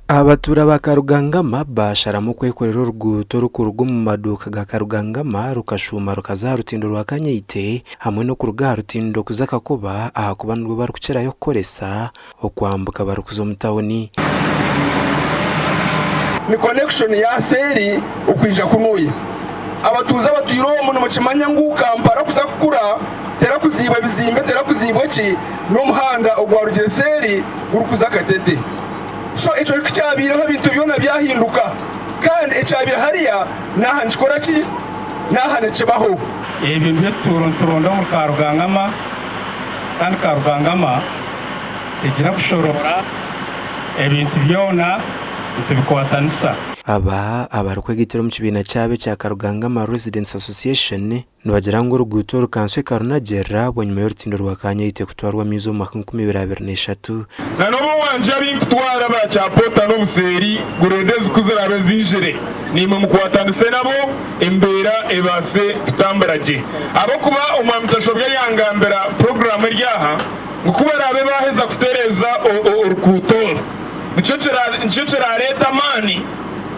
Abatura ba Karugangama basharamu kwekorera uruguto rukurugo mu maduka ga Karugangama rukashuma rukaza rutindo rwa Kanyeite hamwe no kuruga rutindo kuzaka kuba ahakuba nubwo barukucerayo koresa okwambuka barukuzo mutawoni ni connection ya seri ukwija kunuye abatuza batuyiro mu macimanya ngukampara kuzakura tera kuziba bizimbe tera kuzibwa ki no muhanda ogwarugire seri urukuzakatete so echo cyabira ibintu byona byahinduka kandi ecabira hariya nahanjikora ki nahanece baho ibintu by'uturonda mu Karugangama kandi Karugangama tegira kushorora ibintu byona tubikwatanisa abarukwe gitero mu kibina cyabe cya Karugangama Residents Association nbagira ngo uruguto rukanswe karunagera bonyuma y'urutindo rwa Kanyeite kutwarwa mizo mu 2023 na no wanje abintwara ba cyapota no buseri gurendeze kuzerabe zinjire nimwe mu kwatanise nabo imbera ebase tutambaraje abo kuba umwamutashobye yangambera program ryaha ngukubera abe baheza kutereza urukuto ncecera leta mani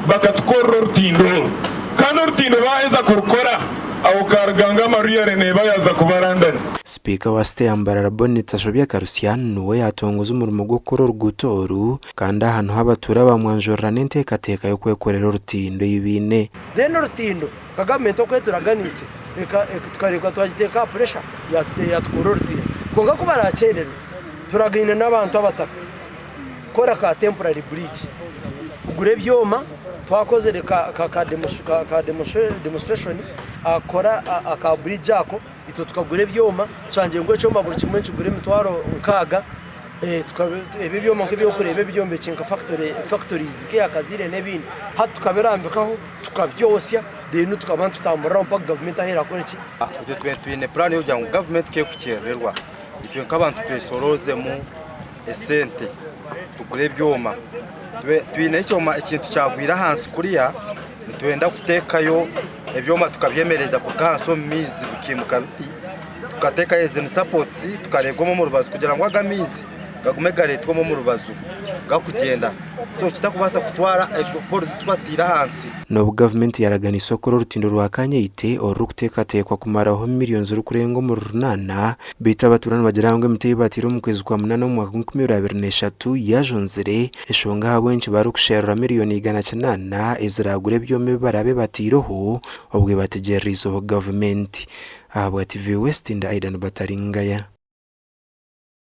bakatukora urutindo kandi urutindo baheza kurukora abo Karugangama ruyarene bayaza kubarandana. Speaker wa Steyambarara Bonita Shobya Karusian nuwe yatongoza umurimo gwo kuri urugutoru kandi ahantu habatura bamwanjorana n'intekateka yo kwekorera urutindo y'ibine deno urutindo Kagame to kweturaganise tukareka twagiteka pressure yafite yatukora urutindo konga kubaracerero turagine n'abantu abataka kora ka temporary bridge ugure byoma twakoze ka demonstration akora aka bridge ako ito tukagure byoma canje ngo cyo maburi kimwe cyugure mitwaro nkaga ibi byoma nk'ibyo kureba byombe cinka factories ke akazire nebindi hatu tukaberambikaho tukabyosya denu tukabantu tutambura mpaka government ahera kore ki ibyo twene plan yo jangu government ke kukererwa ibyo nk'abantu twesoroze mu esente tugure byoma twine cyoma ikintu cyagwira hansi kuriya twenda kutekayo ebyoma tukabyemereza ku gaso mizi bikimuka biti tukateka yeze ni supports tukaregwamo mu rubazo kugira ngo agamizi gagume garetwa mu rubazo gakugenda so kitakubasa kutwara polisi twatira hansi no government yaragana isoko rutindo rwa Kanyeite orukutekatekwa kumaraho miliyoni z'urukurengo mu runana bita abaturana bagira ngo imite batiro mu kwezi kwa 8 mu 2023 yajonzere eshonga abenshi barukushera miliyoni 100 eziragure byombe barabe batiroho obwe bategerizo government abo TV West Inda Aidan Bataringaya.